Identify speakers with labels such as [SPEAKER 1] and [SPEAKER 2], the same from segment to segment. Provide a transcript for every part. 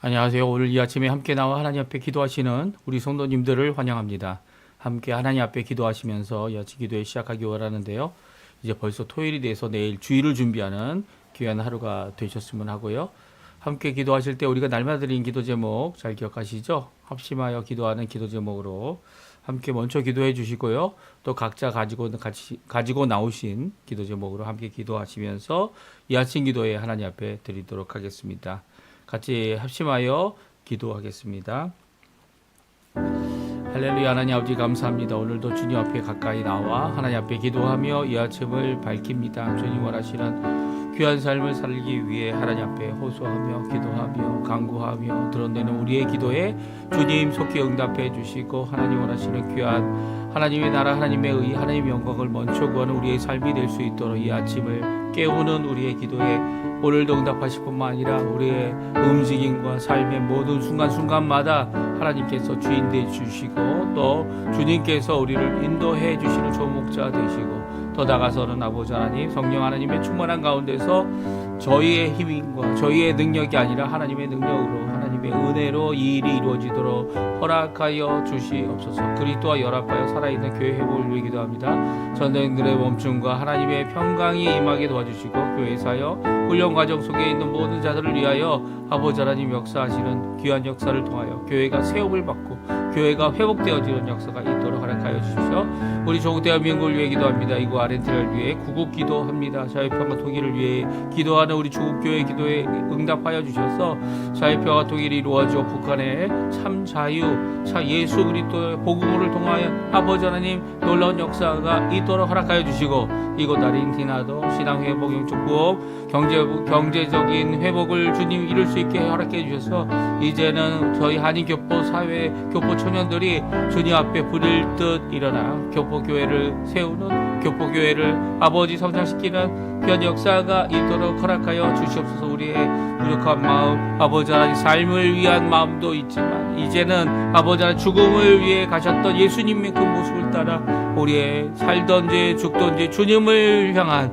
[SPEAKER 1] 안녕하세요. 오늘 이 아침에 함께 나와 하나님 앞에 기도하시는 우리 성도님들을 환영합니다. 함께 하나님 앞에 기도하시면서 이 아침 기도에 시작하기 원하는데요. 이제 벌써 토요일이 돼서 내일 주일을 준비하는 귀한 하루가 되셨으면 하고요. 함께 기도하실 때 우리가 날마다 드린 기도 제목 잘 기억하시죠? 합심하여 기도하는 기도 제목으로 함께 먼저 기도해 주시고요. 또 각자 가지고 나오신 기도 제목으로 함께 기도하시면서 이 아침 기도에 하나님 앞에 드리도록 하겠습니다. 같이 합심하여 기도하겠습니다. 할렐루야. 하나님 아버지 감사합니다. 오늘도 주님 앞에 가까이 나와 하나님 앞에 기도하며 이 아침을 밝힙니다. 주님 원하시는 귀한 삶을 살기 위해 하나님 앞에 호소하며 기도하며 간구하며 드러내는 우리의 기도에 주님 속히 응답해 주시고 하나님 원하시는 귀한 하나님의 나라, 하나님의 의, 하나님의 영광을 먼저 구하는 우리의 삶이 될 수 있도록 이 아침을 깨우는 우리의 기도에 오늘도 응답하실 뿐만 아니라 우리의 움직임과 삶의 모든 순간순간마다 하나님께서 주인 되어 주시고 또 주님께서 우리를 인도해 주시는 좋은 목자 되시고 더 나아가서는 아버지 하나님 성령 하나님의 충만한 가운데서 저희의 힘과 저희의 능력이 아니라 하나님의 능력으로 하나님의 은혜로 이 일이 이루어지도록 허락하여 주시옵소서. 그리스도와 연합하여 살아있는 교회 회복을 위해 기도합니다. 전도인들의 멈춤과 하나님의 평강이 임하게 도와주시고 교회 사역 훈련 과정 속에 있는 모든 자들을 위하여 아버지 하나님 역사하시는 귀한 역사를 통하여 교회가 세움을 받고 교회가 회복되어지는 역사가 있도록 허락하여 주십시오. 우리 조국 대한민국을 위해 기도합니다. 이곳 아르헨티나를 위해 구국 기도합니다. 자유평화 통일을 위해 기도하는 우리 조국 교회 기도에 응답하여 주셔서 자유평화 통일이 이루어져 북한의 참 자유, 예수 그리스도의 복음을 통하여 아버지 하나님 놀라운 역사가 있도록 허락하여 주시고 이곳 아르헨티나도 신앙 회복, 영적 구원, 경제적인 회복을 주님 이룰 수 있게 허락해 주셔서 이제는 저희 한인 교포 사회 교포 청년들이 주님 앞에 부릴 듯 일어나 교포 교회를 세우는 교포 교회를 아버지 성장시키는 귀한 역사가 있도록 허락하여 주시옵소서. 우리의 부족한 마음 아버지 하나님 삶을 위한 마음도 있지만 이제는 아버지 하나님 죽음을 위해 가셨던 예수님의 그 모습을 따라 우리의 살던 죄 죽던 죄 주님을 향한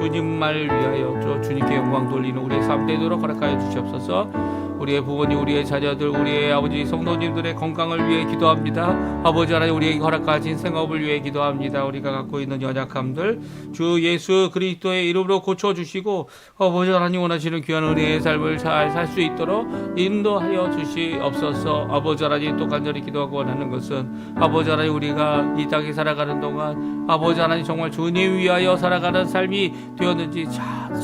[SPEAKER 1] 주님만을 위하여 주님께 영광 돌리는 우리의 삶 되도록 허락하여 주시옵소서. 우리의 부모님, 우리의 자녀들, 우리의 아버지 성도님들의 건강을 위해 기도합니다. 아버지 하나님 우리에게 허락하신 생업을 위해 기도합니다. 우리가 갖고 있는 연약함들 주 예수 그리스도의 이름으로 고쳐주시고 아버지 하나님 원하시는 귀한 은혜의 삶을 잘 살 수 있도록 인도하여 주시옵소서. 아버지 하나님 또 간절히 기도하고 원하는 것은 아버지 하나님 우리가 이 땅에 살아가는 동안 아버지 하나님 정말 주님 위하여 살아가는 삶이 되었는지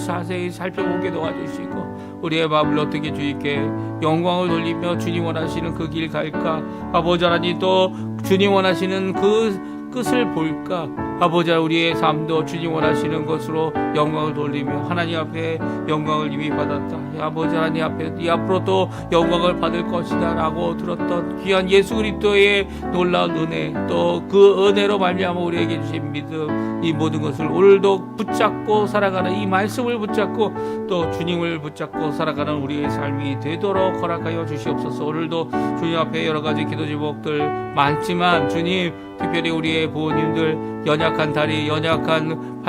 [SPEAKER 1] 자세히 살펴보게 도와주시고 우리의 마음을 어떻게 주님께 영광을 돌리며 주님 원하시는 그 길 갈까 아버지 하나님 또 주님 원하시는 그 끝을 볼까 아버지 하나님 우리의 삶도 주님 원하시는 것으로 영광을 돌리며 하나님 앞에 영광을 이미 받았다 아버지 하나님 앞에 이 앞으로 또 영광을 받을 것이다 라고 들었던 귀한 예수 그리스도의 놀라운 은혜 또 그 은혜로 말미암아 우리에게 주신 믿음 이 모든 것을 오늘도 붙잡고 살아가는 이 말씀을 붙잡고 또 주님을 붙잡고 살아가는 우리의 삶이 되도록 허락하여 주시옵소서. 오늘도 주님 앞에 여러 가지 기도 제목들 많지만 주님 특별히 우리의 부모님들 연약한 다리 연약한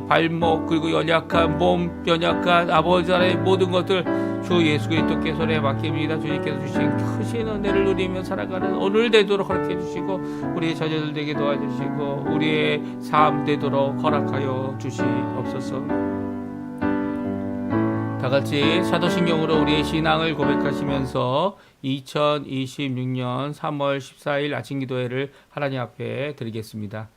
[SPEAKER 1] 발목 그리고 연약한 몸 연약한 아버지 하나님 모든 것들 주 예수 그리스도께 손에 맡깁니다. 주님께서 주신 크신 은혜를 누리며 살아가는 오늘 되도록 허락해 주시고 우리의 자녀들 되게 도와주시고 우리의 삶 되도록 허락하여 주시옵소서. 다같이 사도신경으로 우리의 신앙을 고백하시면서 2026년 3월 14일 아침 기도회를 하나님 앞에 드리겠습니다.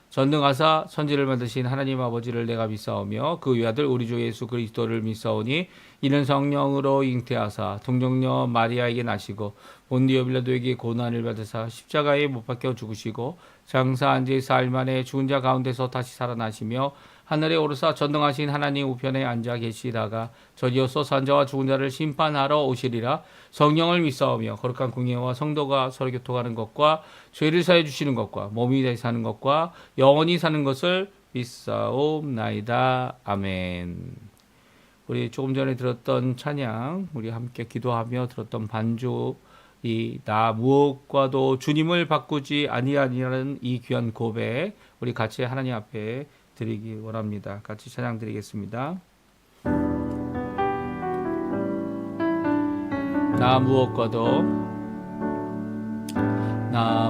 [SPEAKER 1] 전능하사 천지를 만드신 하나님 아버지를 내가 믿사오며 그 외아들 우리 주 예수 그리스도를 믿사오니 이는 성령으로 잉태하사 동정녀 마리아에게 나시고 본디오 빌라도에게 고난을 받으사 십자가에 못 박혀 죽으시고 장사한 지 사흘 만에 죽은 자 가운데서 다시 살아나시며 하늘에 오르사 전능하신 하나님 우편에 앉아 계시다가 저리로서 산자와 죽은 자를 심판하러 오시리라. 성령을 믿사오며 거룩한 공예와 성도가 서로 교통하는 것과 죄를 사해 주시는 것과 몸이 다시 사는 것과 영원히 사는 것을 믿사옵나이다. 아멘. 우리 조금 전에 들었던 찬양 우리 함께 기도하며 들었던 반주 이 나 무엇과도 주님을 바꾸지 아니하니라는 이 귀한 고백 우리 같이 하나님 앞에 드리기 원합니다. 같이 찬양 드리겠습니다. 나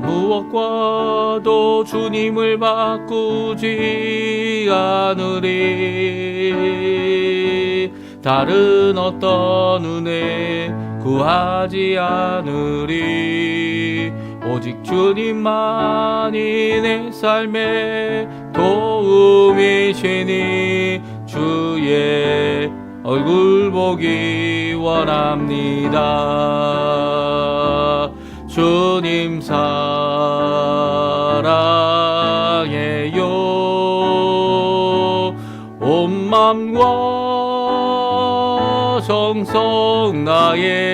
[SPEAKER 1] 무엇과도 주님을 바꾸지 않으리. 다른 어떤 은혜 구하지 않으리. 오직 주님만이 내 삶의 도움이시니 주의 얼굴 보기 원합니다. 주님 사랑해요. 온 맘과 정성 나의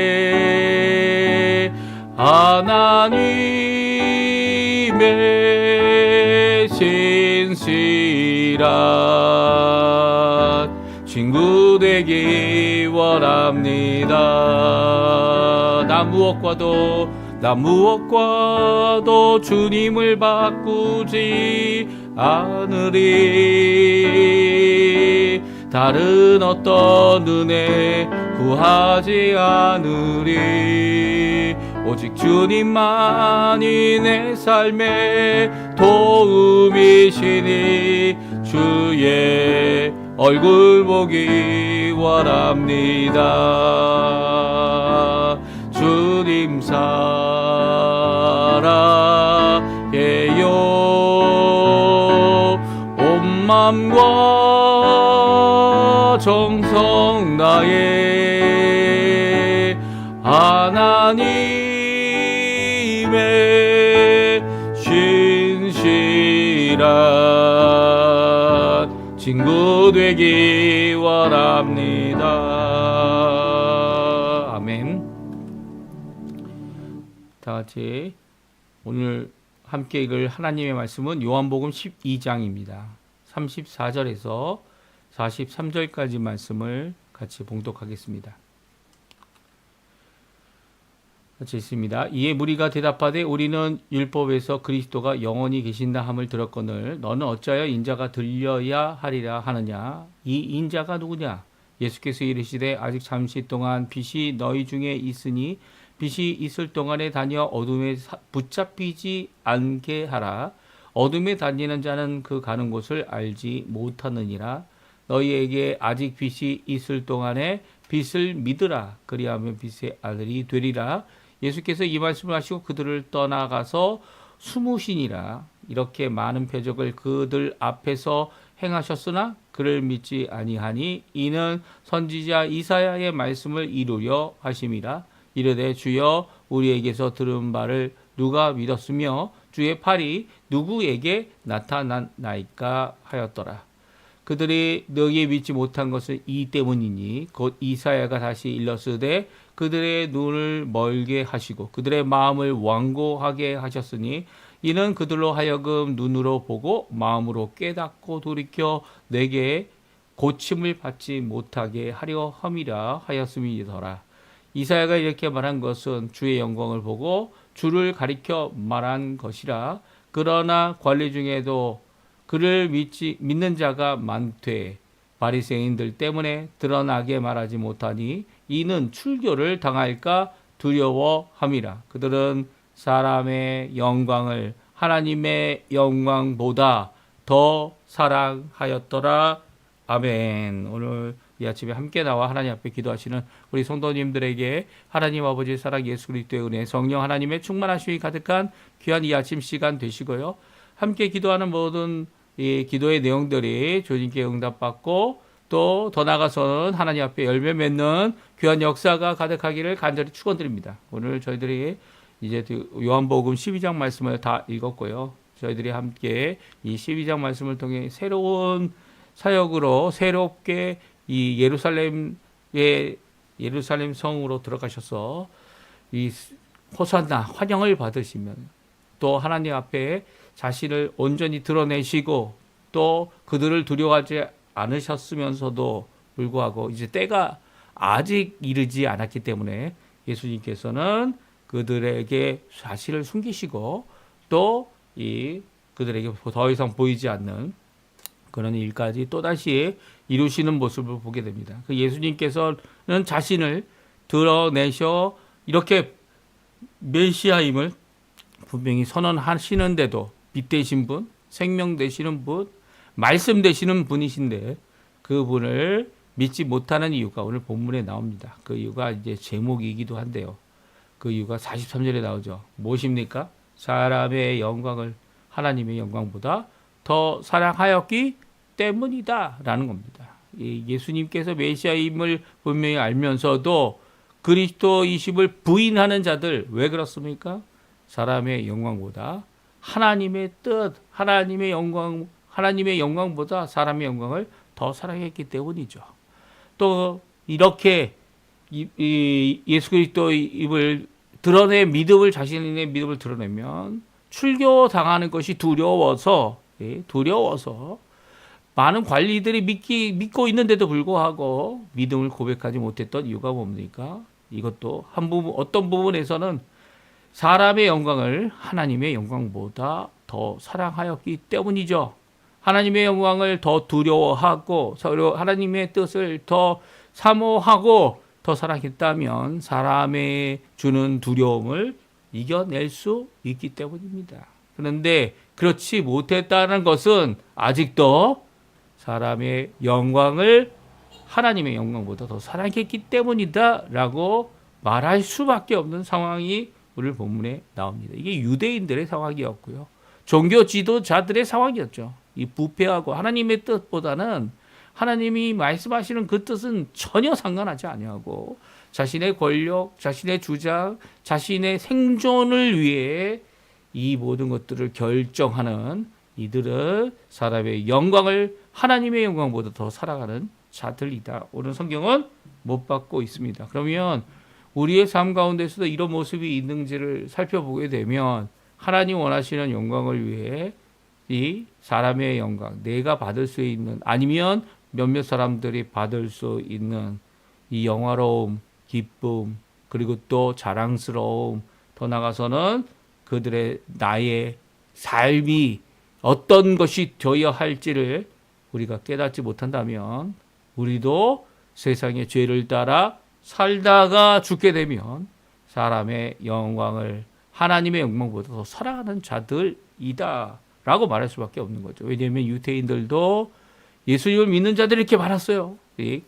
[SPEAKER 1] 하나님의 신실한 친구 되기 원합니다. 나 무엇과도 주님을 바꾸지 않으리. 다른 어떤 은혜 구하지 않으리. 오직 주님만이 내 삶의 도움이시니 주의 얼굴 보기 원합니다. 주님 사랑해요. 온 맘과 정성 나의 하나님의 신실한 친구 되기 원합니다. 아멘. 다 같이 오늘 함께 읽을 하나님의 말씀은 요한복음 12장입니다. 34절에서 43절까지 말씀을 같이 봉독하겠습니다. 같이 있습니다. 이에 무리가 대답하되 우리는 율법에서 그리스도가 영원히 계신다 함을 들었거늘 너는 어찌하여 인자가 들려야 하리라 하느냐. 이 인자가 누구냐. 예수께서 이르시되 아직 잠시 동안 빛이 너희 중에 있으니 빛이 있을 동안에 다녀 어둠에 붙잡히지 않게 하라. 어둠에 다니는 자는 그 가는 곳을 알지 못하느니라. 너희에게 아직 빛이 있을 동안에 빛을 믿으라. 그리하면 빛의 아들이 되리라. 예수께서 이 말씀을 하시고 그들을 떠나가서 숨으시니라. 이렇게 많은 표적을 그들 앞에서 행하셨으나 그를 믿지 아니하니 이는 선지자 이사야의 말씀을 이루려 하심이라. 이르되 주여 우리에게서 들은 바를 누가 믿었으며 주의 팔이 누구에게 나타났나이까 하였더라. 그들이 너희에 믿지 못한 것은 이 때문이니 곧 이사야가 다시 일렀으되 그들의 눈을 멀게 하시고 그들의 마음을 완고하게 하셨으니 이는 그들로 하여금 눈으로 보고 마음으로 깨닫고 돌이켜 내게 고침을 받지 못하게 하려 함이라 하였음이더라. 이사야가 이렇게 말한 것은 주의 영광을 보고 주를 가리켜 말한 것이라. 그러나 관리 중에도 그를 믿는 자가 많되 바리새인들 때문에 드러나게 말하지 못하니 이는 출교를 당할까 두려워함이라. 그들은 사람의 영광을 하나님의 영광보다 더 사랑하였더라. 아멘. 오늘 이 아침에 함께 나와 하나님 앞에 기도하시는 우리 성도님들에게 하나님 아버지의 사랑, 예수 그리스도의 은혜, 성령 하나님의 충만하심이 가득한 귀한 이 아침 시간 되시고요. 함께 기도하는 모든 이 기도의 내용들이 주님께 응답받고 또 더 나아가서는 하나님 앞에 열매 맺는 귀한 역사가 가득하기를 간절히 축원드립니다. 오늘 저희들이 이제 요한복음 12장 말씀을 다 읽었고요. 저희들이 함께 이 12장 말씀을 통해 새로운 사역으로 새롭게 이 예루살렘 성으로 들어가셔서 이 호산나 환영을 받으시면 또 하나님 앞에 자신을 온전히 드러내시고 또 그들을 두려워하지 않으셨으면서도 불구하고 이제 때가 아직 이르지 않았기 때문에 예수님께서는 그들에게 자신을 숨기시고 또 이 그들에게 더 이상 보이지 않는 그런 일까지 또다시 이루시는 모습을 보게 됩니다. 그 예수님께서는 자신을 드러내셔 이렇게 메시아임을 분명히 선언하시는데도 빛 되신 분, 생명 되시는 분, 말씀 되시는 분이신데 그분을 믿지 못하는 이유가 오늘 본문에 나옵니다. 그 이유가 이제 제목이기도 한데요. 그 이유가 43절에 나오죠. 무엇입니까? 사람의 영광을 하나님의 영광보다 더 사랑하였기 때문이다 라는 겁니다. 예수님께서 메시아임을 분명히 알면서도 그리스도이심을 부인하는 자들 왜 그렇습니까? 사람의 영광보다 하나님의 뜻, 하나님의 영광보다 사람의 영광을 더 사랑했기 때문이죠. 또 이렇게 예수 그리스도임을 드러내 자신의 믿음을 드러내면 출교 당하는 것이 두려워서 많은 관리들이 믿고 있는데도 불구하고 믿음을 고백하지 못했던 이유가 뭡니까? 이것도 어떤 부분에서는 사람의 영광을 하나님의 영광보다 더 사랑하였기 때문이죠. 하나님의 영광을 더 두려워하고 하나님의 뜻을 더 사모하고 더 사랑했다면 사람의 주는 두려움을 이겨낼 수 있기 때문입니다. 그런데 그렇지 못했다는 것은 아직도 사람의 영광을 하나님의 영광보다 더 사랑했기 때문이다라고 말할 수밖에 없는 상황이 오늘 본문에 나옵니다. 이게 유대인들의 상황이었고요. 종교 지도자들의 상황이었죠. 이 부패하고 하나님의 뜻보다는 하나님이 말씀하시는 그 뜻은 전혀 상관하지 아니하고 자신의 권력, 자신의 주장, 자신의 생존을 위해 이 모든 것들을 결정하는 이들은 사람의 영광을 하나님의 영광보다 더 살아가는 자들이다. 오늘 성경은 못 받고 있습니다. 그러면 우리의 삶 가운데서도 이런 모습이 있는지를 살펴보게 되면 하나님 원하시는 영광을 위해 이 사람의 영광, 내가 받을 수 있는 아니면 몇몇 사람들이 받을 수 있는 이 영화로움, 기쁨, 그리고 또 자랑스러움, 더 나아가서는 그들의 나의 삶이 어떤 것이 되어야 할지를 우리가 깨닫지 못한다면 우리도 세상의 죄를 따라 살다가 죽게 되면 사람의 영광을 하나님의 영광보다 더 사랑하는 자들이다 라고 말할 수밖에 없는 거죠. 왜냐하면 유대인들도 예수님을 믿는 자들이 이렇게 많았어요.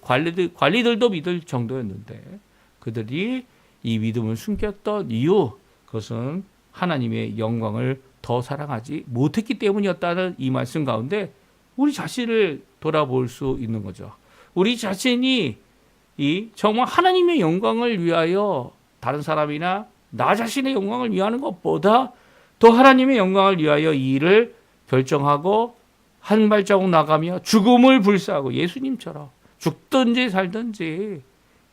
[SPEAKER 1] 관리들도 믿을 정도였는데 그들이 이 믿음을 숨겼던 이유, 그것은 하나님의 영광을 더 사랑하지 못했기 때문이었다는 이 말씀 가운데 우리 자신을 돌아볼 수 있는 거죠. 우리 자신이 정말 하나님의 영광을 위하여 다른 사람이나 나 자신의 영광을 위하는 것보다 더 하나님의 영광을 위하여 이 일을 결정하고 한 발자국 나가며 죽음을 불사하고 예수님처럼 죽든지 살든지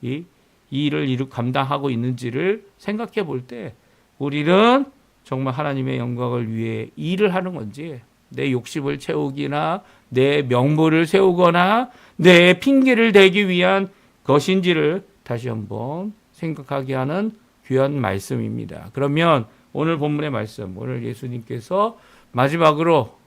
[SPEAKER 1] 이 일을 감당하고 있는지를 생각해 볼 때 우리는 정말 하나님의 영광을 위해 일을 하는 건지 내 욕심을 채우기나 내 명분을 세우거나 내 핑계를 대기 위한 것인지를 다시 한번 생각하게 하는 귀한 말씀입니다. 그러면 오늘 본문의 말씀, 오늘 예수님께서 마지막으로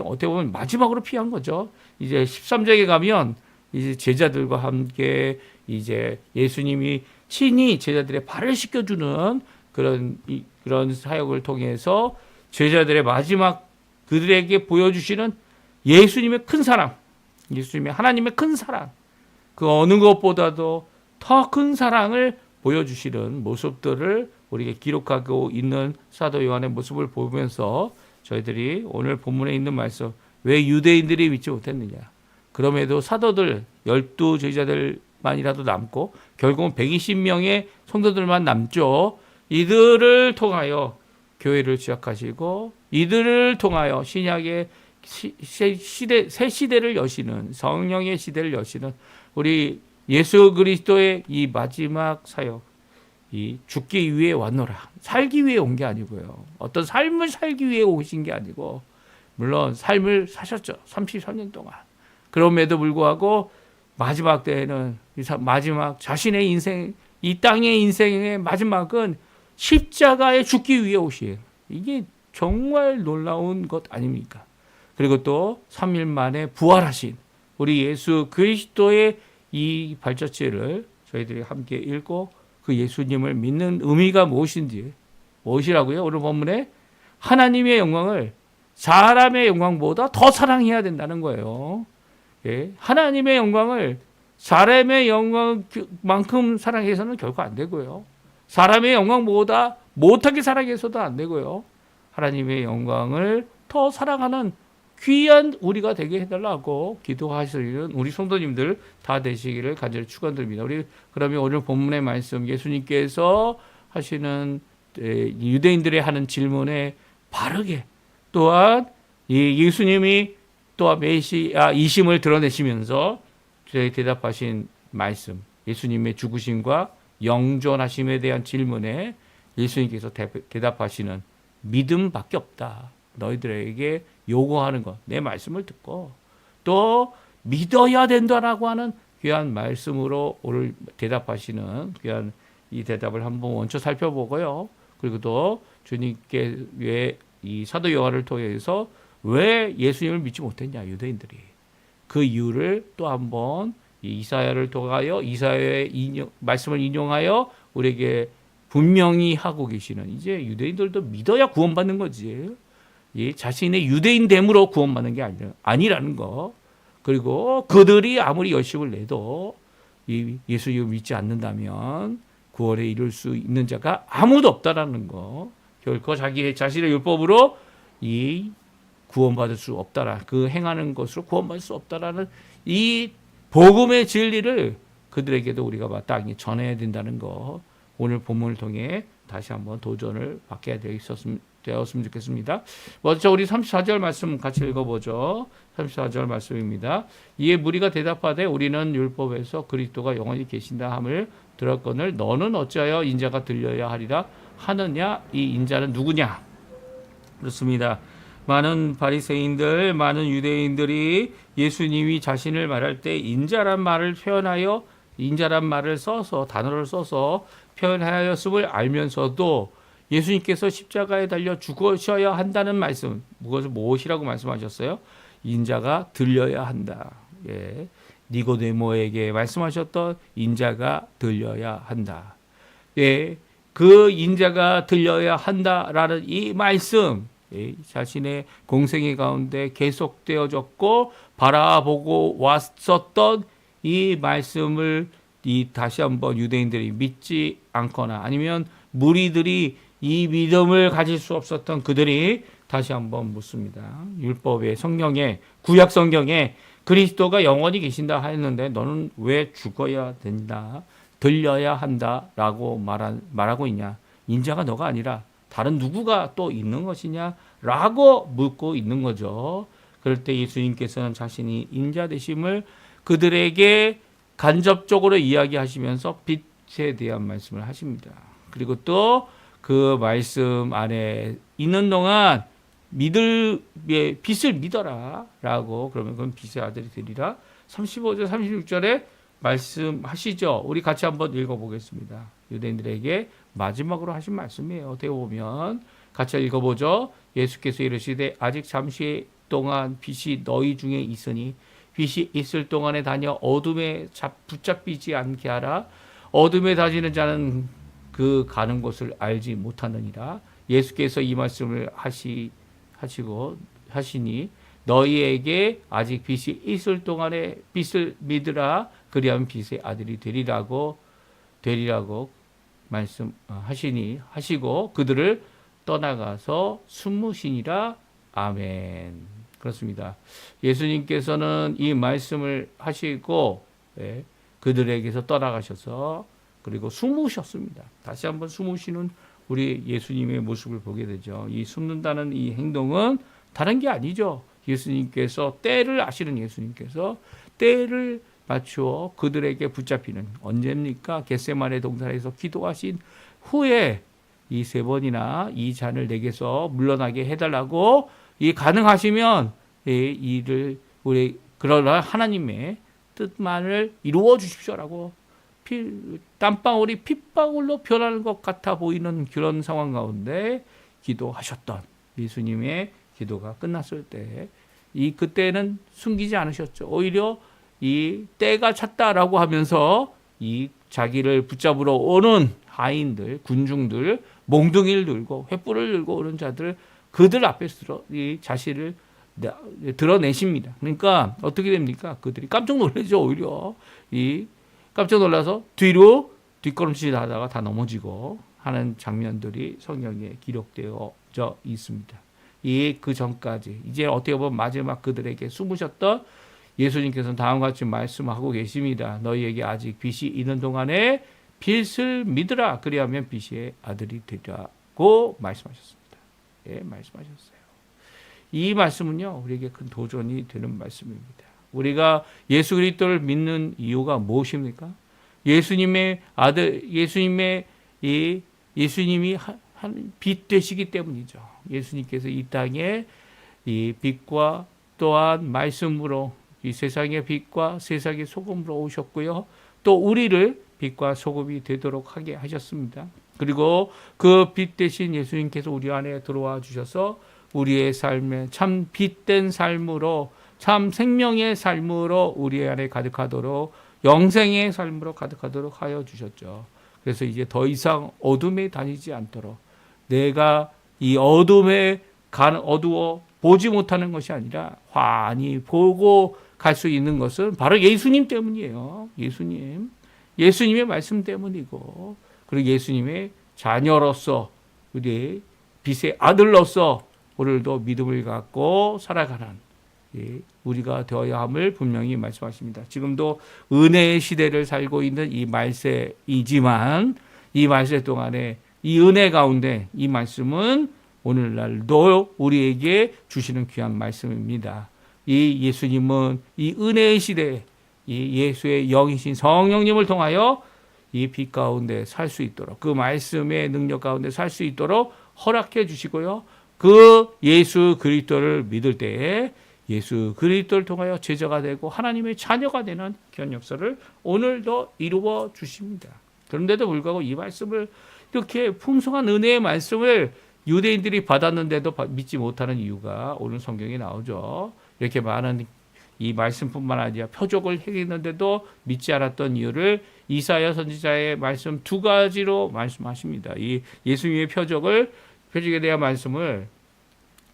[SPEAKER 1] 어떻게 보면 마지막으로 피한 거죠. 이제 13장에 가면 이제 제자들과 함께 이제 예수님이 친히 제자들의 발을 씻겨주는 그런 사역을 통해서 제자들의 마지막 그들에게 보여주시는 예수님의 큰 사랑, 예수님의 하나님의 큰 사랑, 그 어느 것보다도 더 큰 사랑을 보여주시는 모습들을 우리에게 기록하고 있는 사도 요한의 모습을 보면서 저희들이 오늘 본문에 있는 말씀, 왜 유대인들이 믿지 못했느냐. 그럼에도 사도들 12 제자들만이라도 남고 결국은 120명의 성도들만 남죠. 이들을 통하여 교회를 시작하시고 이들을 통하여 신약의 새 시대를 여시는 성령의 시대를 여시는 우리 예수 그리스도의 이 마지막 사역, 이 죽기 위해 왔노라. 살기 위해 온 게 아니고요. 어떤 삶을 살기 위해 오신 게 아니고 물론 삶을 사셨죠. 33년 동안. 그럼에도 불구하고 마지막 때에는 마지막 자신의 인생, 이 땅의 인생의 마지막은 십자가에 죽기 위해 오신, 이게 정말 놀라운 것 아닙니까? 그리고 또 3일 만에 부활하신 우리 예수 그리스도의 이 발자취를 저희들이 함께 읽고 그 예수님을 믿는 의미가 무엇이라고요? 오늘 본문에 하나님의 영광을 사람의 영광보다 더 사랑해야 된다는 거예요. 예, 하나님의 영광을 사람의 영광만큼 사랑해서는 결코 안 되고요. 사람의 영광보다 못하게 사랑해서도 안 되고요. 하나님의 영광을 더 사랑하는 귀한 우리가 되게 해달라고 기도하시는 우리 성도님들 다 되시기를 간절히 축원드립니다. 우리 그러면 오늘 본문의 말씀 예수님께서 하시는 유대인들의 하는 질문에 바르게 또한 예수님이 또한 메시아이심을 드러내시면서 대답하신 말씀, 예수님의 죽으심과 영존하심에 대한 질문에 예수님께서 대답하시는 믿음밖에 없다. 너희들에게 요구하는 것, 내 말씀을 듣고 또 믿어야 된다라고 하는 귀한 말씀으로 오늘 대답하시는 귀한 이 대답을 한번 원초 살펴보고요. 그리고 또 주님께 왜 이 사도 요한을 통해서 왜 예수님을 믿지 못했냐 유대인들이 그 이유를 또 한번 이사야를 통하여 이사야의 말씀을 인용하여 우리에게 분명히 하고 계시는 이제 유대인들도 믿어야 구원받는 거지. 자신의 유대인됨으로 구원받는 게 아니라는 거. 그리고 그들이 아무리 열심을 내도 예수님을 믿지 않는다면 구원에 이룰 수 있는 자가 아무도 없다라는 거. 결코 자신의 율법으로 이 구원받을 수 없다라. 그 행하는 것으로 구원받을 수 없다라는 이 복음의 진리를 그들에게도 우리가 마땅히 전해야 된다는 거. 오늘 본문을 통해 다시 한번 도전을 받게 되었으면 좋겠습니다. 먼저 우리 34절 말씀 같이 읽어보죠. 34절 말씀입니다. 이에 무리가 대답하되 우리는 율법에서 그리스도가 영원히 계신다 함을 들었거늘 너는 어찌하여 인자가 들려야 하리라 하느냐. 이 인자는 누구냐? 그렇습니다. 많은 바리새인들, 많은 유대인들이 예수님이 자신을 말할 때 인자란 말을 표현하여 인자란 말을 써서 단어를 써서 표현하였음을 알면서도 예수님께서 십자가에 달려 죽으셔야 한다는 말씀, 그것을 무엇이라고 말씀하셨어요? 인자가 들려야 한다. 예. 니고데모에게 말씀하셨던 인자가 들려야 한다. 예. 그 인자가 들려야 한다라는 이 말씀, 예. 자신의 공생의 가운데 계속되어졌고 바라보고 왔었던 이 말씀을 다시 한번 유대인들이 믿지 않거나 아니면 무리들이 이 믿음을 가질 수 없었던 그들이 다시 한번 묻습니다. 율법의 성경에 구약 성경에 그리스도가 영원히 계신다 하였는데 너는 왜 죽어야 된다, 들려야 한다라고 말하고 있냐? 인자가 너가 아니라 다른 누구가 또 있는 것이냐라고 묻고 있는 거죠. 그럴 때 예수님께서는 자신이 인자 되심을 그들에게 간접적으로 이야기하시면서 빛에 대한 말씀을 하십니다. 그리고 또 그 말씀 안에 있는 동안 빛을 믿어라 라고 그러면 그건 빛의 아들이 되리라. 35절 36절에 말씀하시죠. 우리 같이 한번 읽어보겠습니다. 유대인들에게 마지막으로 하신 말씀이에요. 어떻게 보면 같이 읽어보죠. 예수께서 이르시되 아직 잠시 동안 빛이 너희 중에 있으니 빛이 있을 동안에 다녀 어둠에 붙잡히지 않게 하라. 어둠에 다니는 자는 그 가는 곳을 알지 못하느니라. 예수께서 이 말씀을 하시니 너희에게 아직 빛이 있을 동안에 빛을 믿으라. 그리하면 빛의 아들이 되리라고 하시고 그들을 떠나가서 숨으시니라. 아멘. 그렇습니다. 예수님께서는 이 말씀을 하시고 그들에게서 떠나가셔서 그리고 숨으셨습니다. 다시 한번 숨으시는 우리 예수님의 모습을 보게 되죠. 이 숨는다는 이 행동은 다른 게 아니죠. 예수님께서 때를 아시는 예수님께서 때를 맞추어 그들에게 붙잡히는 언제입니까? 겟세마네 동산에서 기도하신 후에 이 세 번이나 이 잔을 내게서 물러나게 해달라고 이 가능하시면 이 일을 우리 그러나 하나님의 뜻만을 이루어 주십시오라고 땀방울이 핏방울로 변하는 것 같아 보이는 그런 상황 가운데 기도하셨던 예수님의 기도가 끝났을 때 그때는 숨기지 않으셨죠. 오히려 이 때가 찼다라고 하면서 이 자기를 붙잡으러 오는 하인들, 군중들, 몽둥이를 들고 횃불을 들고 오는 자들, 그들 앞에서 이 자신을 드러내십니다. 그러니까 어떻게 됩니까? 그들이 깜짝 놀라죠. 오히려 이 깜짝 놀라서 뒤로 뒷걸음질 하다가 다 넘어지고 하는 장면들이 성경에 기록되어져 있습니다. 그 전까지 이제 어떻게 보면 마지막 그들에게 숨으셨던 예수님께서는 다음과 같이 말씀하고 계십니다. 너희에게 아직 빛이 있는 동안에 빛을 믿으라. 그리하면 빛의 아들이 되리라고 말씀하셨습니다. 예, 말씀하셨어요. 이 말씀은요, 우리에게 큰 도전이 되는 말씀입니다. 우리가 예수 그리스도를 믿는 이유가 무엇입니까? 예수님의 아들, 예수님이 한 빛 되시기 때문이죠. 예수님께서 이 땅에 이 빛과 또한 말씀으로 이 세상의 빛과 세상의 소금으로 오셨고요. 또 우리를 빛과 소금이 되도록 하게 하셨습니다. 그리고 그 빛 대신 예수님께서 우리 안에 들어와 주셔서 우리의 삶에 참 빛된 삶으로, 참 생명의 삶으로 우리 안에 가득하도록, 영생의 삶으로 가득하도록 하여 주셨죠. 그래서 이제 더 이상 어둠에 다니지 않도록, 내가 이 어둠에 어두워 보지 못하는 것이 아니라 환히 보고 갈 수 있는 것은 바로 예수님 때문이에요. 예수님의 말씀 때문이고, 그리고 예수님의 자녀로서, 우리 빛의 아들로서 오늘도 믿음을 갖고 살아가는 우리가 되어야 함을 분명히 말씀하십니다. 지금도 은혜의 시대를 살고 있는 이 말세이지만, 이 말세 동안에 이 은혜 가운데 이 말씀은 오늘날도 우리에게 주시는 귀한 말씀입니다. 이 예수님은 이 은혜의 시대에 이 예수의 영이신 성령님을 통하여 이 빛 가운데 살 수 있도록, 그 말씀의 능력 가운데 살 수 있도록 허락해 주시고요. 그 예수 그리스도를 믿을 때에 예수 그리스도를 통하여 제자가 되고 하나님의 자녀가 되는 귀한 역사를 오늘도 이루어 주십니다. 그런데도 불구하고 이 말씀을, 이렇게 풍성한 은혜의 말씀을 유대인들이 받았는데도 믿지 못하는 이유가 오늘 성경에 나오죠. 이렇게 많은 이 말씀뿐만 아니라 표적을 행했는데도 믿지 않았던 이유를 이사야 선지자의 말씀 두 가지로 말씀하십니다. 이 예수님의 표적에 대한 말씀을,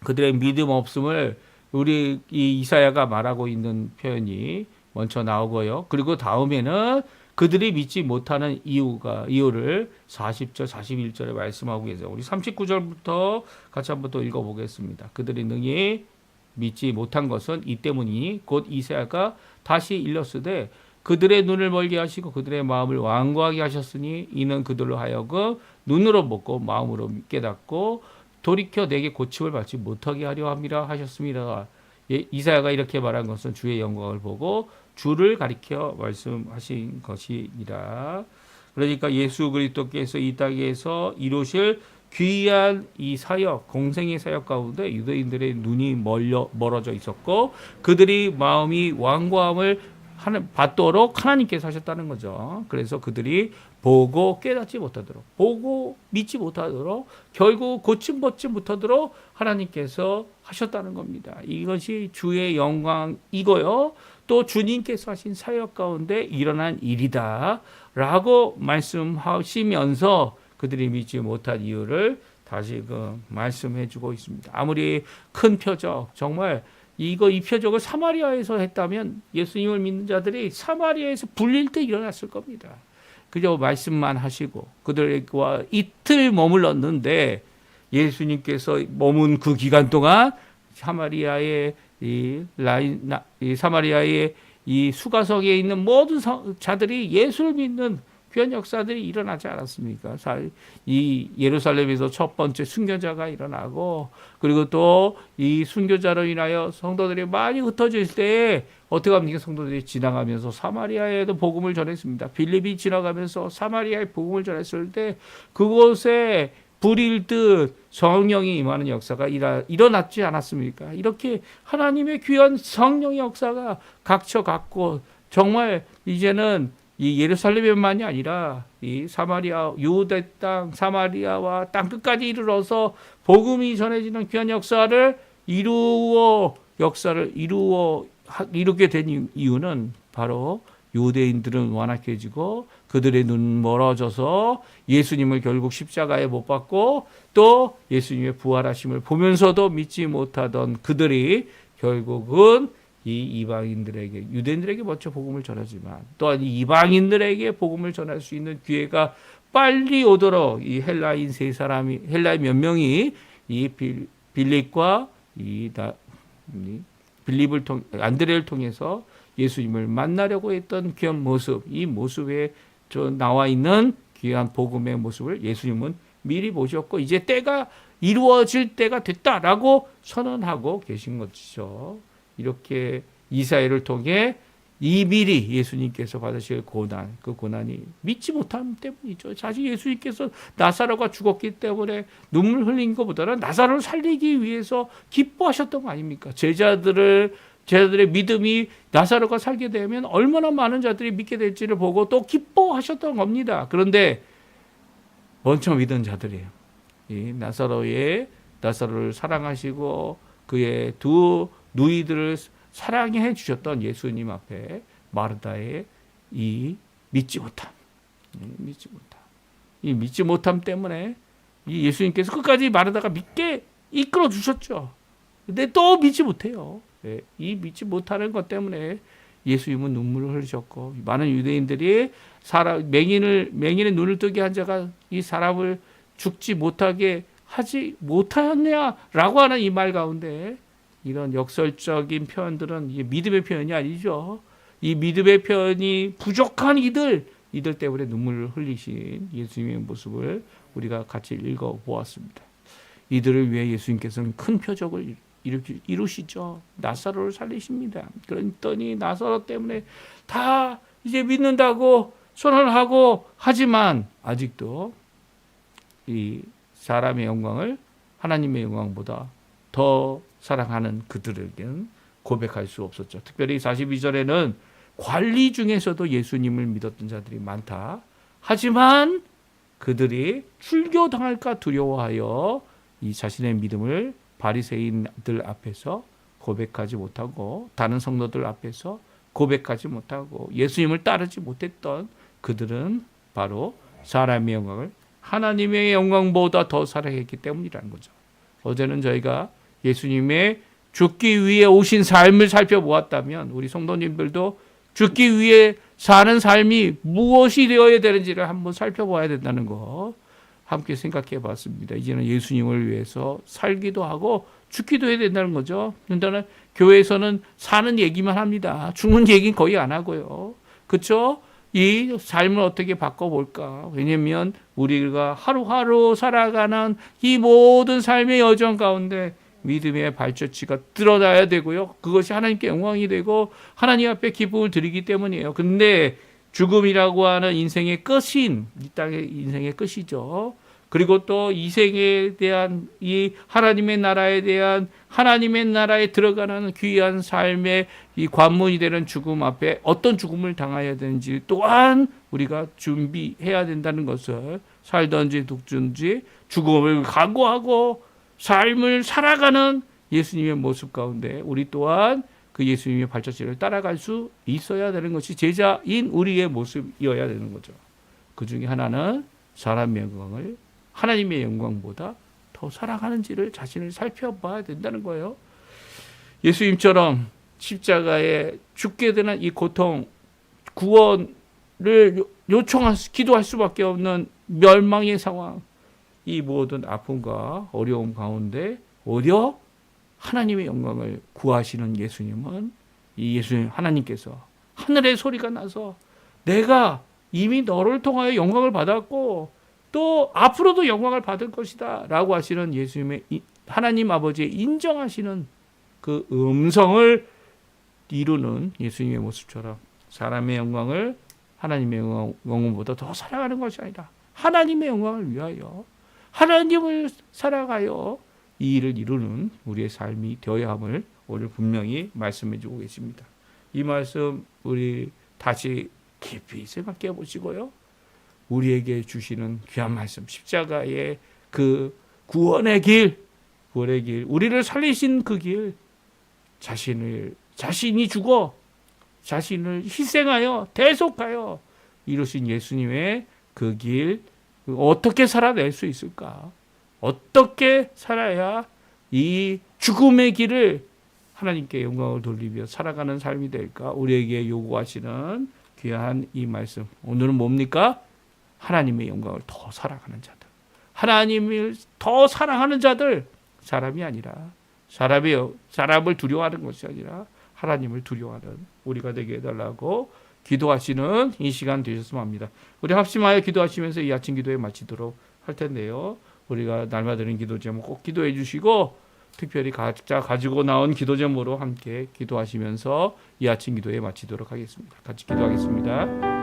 [SPEAKER 1] 그들의 믿음 없음을 우리 이 이사야가 말하고 있는 표현이 먼저 나오고요. 그리고 다음에는 그들이 믿지 못하는 이유를 40절, 41절에 말씀하고 계세요. 우리 39절부터 같이 한번 또 읽어보겠습니다. 그들이 능히 믿지 못한 것은 이 때문이니 곧 이사야가 다시 일렀으되 그들의 눈을 멀게 하시고 그들의 마음을 완고하게 하셨으니 이는 그들로 하여금 눈으로 보고 마음으로 깨닫고 돌이켜 내게 고침을 받지 못하게 하려 함이라 하셨습니다. 이사야가 이렇게 말한 것은 주의 영광을 보고 주를 가리켜 말씀하신 것이니라. 그러니까 예수 그리스도께서 이 땅에서 이루실 귀한 이 사역, 공생의 사역 가운데 유대인들의 눈이 멀어져 있었고 그들이 마음이 완고함을 받도록 하나님께서 하셨다는 거죠. 그래서 그들이 보고 깨닫지 못하도록, 보고 믿지 못하도록, 결국 고침받지 못하도록 하나님께서 하셨다는 겁니다. 이것이 주의 영광이고요. 또 주님께서 하신 사역 가운데 일어난 일이다 라고 말씀하시면서 그들이 믿지 못한 이유를 다시금 말씀해 주고 있습니다. 아무리 큰 표적, 정말 이 표적을 사마리아에서 했다면 예수님을 믿는 자들이 사마리아에서 불릴 때 일어났을 겁니다. 그저 말씀만 하시고 그들과 이틀 머물렀는데 예수님께서 머문 그 기간 동안 사마리아의 사마리아의 이 수가성에 있는 모든 자들이 예수를 믿는 귀한 역사들이 일어나지 않았습니까? 이 예루살렘에서 첫 번째 순교자가 일어나고, 그리고 또 이 순교자로 인하여 성도들이 많이 흩어질 때 어떻게 합니까? 성도들이 지나가면서 사마리아에도 복음을 전했습니다. 빌립이 지나가면서 사마리아에 복음을 전했을 때 그곳에 불일 듯 성령이 임하는 역사가 일어났지 않았습니까? 이렇게 하나님의 귀한 성령의 역사가 각처갔고, 정말 이제는 이 예루살렘만이 아니라 이 사마리아, 유대 땅, 사마리아와 땅 끝까지 이르러서 복음이 전해지는 귀한 역사를 이루게 된 이유는 바로 유대인들은 완악해지고 그들의 눈 멀어져서 예수님을 결국 십자가에 못 박고 또 예수님의 부활하심을 보면서도 믿지 못하던 그들이 결국은 이 이방인들에게, 유대인들에게 먼저 복음을 전하지만 또한 이 이방인들에게 복음을 전할 수 있는 기회가 빨리 오도록 이 헬라인 세 사람이, 헬라인 몇 명이 이 빌립과 빌립을 안드레를 통해서 예수님을 만나려고 했던 귀한 모습, 이 모습에 나와 있는 귀한 복음의 모습을 예수님은 미리 보셨고 이제 때가 이루어질 때가 됐다라고 선언하고 계신 것이죠. 이렇게 이사야를 통해 이 미리 예수님께서 받으실 고난, 그 고난이 믿지 못함 때문이죠. 사실 예수님께서 나사로가 죽었기 때문에 눈물 흘린 것보다는 나사로를 살리기 위해서 기뻐하셨던 거 아닙니까? 제자들의 믿음이 나사로가 살게 되면 얼마나 많은 자들이 믿게 될지를 보고 또 기뻐하셨던 겁니다. 그런데 먼저 믿은 자들이에요. 이 나사로를 사랑하시고 그의 두 누이들을 사랑해 주셨던 예수님 앞에 마르다의 이 믿지 못함 때문에 이 예수님께서 끝까지 마르다가 믿게 이끌어 주셨죠. 근데 또 믿지 못해요. 이 믿지 못하는 것 때문에 예수님은 눈물을 흘리셨고 많은 유대인들이 맹인의 눈을 뜨게 한 자가 이 사람을 죽지 못하게 하지 못하였냐라고 하는 이 말 가운데 이런 역설적인 표현들은 이게 믿음의 표현이 아니죠. 이 믿음의 표현이 부족한 이들 때문에 눈물을 흘리신 예수님의 모습을 우리가 같이 읽어보았습니다. 이들을 위해 예수님께서는 큰 표적을 이루시죠. 나사로를 살리십니다. 그랬더니 나사로 때문에 다 이제 믿는다고 선언하고 하지만 아직도 이 사람의 영광을 하나님의 영광보다 더 사랑하는 그들에게는 고백할 수 없었죠. 특별히 42절에는 관리 중에서도 예수님을 믿었던 자들이 많다. 하지만 그들이 출교당할까 두려워하여 이 자신의 믿음을 바리새인들 앞에서 고백하지 못하고 다른 성도들 앞에서 고백하지 못하고 예수님을 따르지 못했던 그들은 바로 사람의 영광을 하나님의 영광보다 더 사랑했기 때문이라는 거죠. 어제는 저희가 예수님의 죽기 위해 오신 삶을 살펴보았다면 우리 성도님들도 죽기 위해 사는 삶이 무엇이 되어야 되는지를 한번 살펴봐야 된다는 거 함께 생각해 봤습니다. 이제는 예수님을 위해서 살기도 하고 죽기도 해야 된다는 거죠. 그런데 교회에서는 사는 얘기만 합니다. 죽는 얘기는 거의 안 하고요. 그렇죠? 이 삶을 어떻게 바꿔볼까? 왜냐하면 우리가 하루하루 살아가는 이 모든 삶의 여정 가운데 믿음의 발자취가 드러나야 되고요. 그것이 하나님께 영광이 되고 하나님 앞에 기쁨을 드리기 때문이에요. 근데 죽음이라고 하는 인생의 끝인 이 땅의 인생의 끝이죠. 그리고 또 이 생에 대한 이 하나님의 나라에 대한 하나님의 나라에 들어가는 귀한 삶의 이 관문이 되는 죽음 앞에 어떤 죽음을 당해야 되는지 또한 우리가 준비해야 된다는 것을 살든지 죽든지 죽음을 각오하고 삶을 살아가는 예수님의 모습 가운데 우리 또한 그 예수님의 발자취를 따라갈 수 있어야 되는 것이 제자인 우리의 모습이어야 되는 거죠. 그 중에 하나는 사람의 영광을 하나님의 영광보다 더 사랑하는지를 자신을 살펴봐야 된다는 거예요. 예수님처럼 십자가에 죽게 되는 이 고통, 구원을 기도할 수밖에 없는 멸망의 상황, 이 모든 아픔과 어려움 가운데 오히려 하나님의 영광을 구하시는 예수님은 이 예수님 하나님께서 하늘의 소리가 나서 내가 이미 너를 통하여 영광을 받았고 또 앞으로도 영광을 받을 것이다 라고 하시는 예수님의 하나님 아버지의 인정하시는 그 음성을 이루는 예수님의 모습처럼 사람의 영광을 하나님의 영광보다 더 사랑하는 것이 아니라 하나님의 영광을 위하여 하나님을 사랑하여 이 일을 이루는 우리의 삶이 되어야 함을 오늘 분명히 말씀해 주고 계십니다. 이 말씀 우리 다시 깊이 생각해 보시고요. 우리에게 주시는 귀한 말씀, 십자가의 그 구원의 길, 우리를 살리신 그 길, 자신이 죽어 자신을 희생하여 대속하여 이루신 예수님의 그 길 어떻게 살아낼 수 있을까? 어떻게 살아야 이 죽음의 길을 하나님께 영광을 돌리며 살아가는 삶이 될까? 우리에게 요구하시는 귀한 이 말씀. 오늘은 뭡니까? 하나님의 영광을 더 살아가는 자들. 하나님을 더 사랑하는 자들. 사람이 아니라 사람을 두려워하는 것이 아니라 하나님을 두려워하는 우리가 되게 해달라고 기도하시는 이 시간 되셨으면 합니다. 우리 합심하여 기도하시면서 이 아침 기도에 마치도록 할 텐데요. 우리가 날마다 드리는 기도 제목 꼭 기도해 주시고 특별히 각자 가지고 나온 기도 제목으로 함께 기도하시면서 이 아침 기도에 마치도록 하겠습니다. 같이 기도하겠습니다.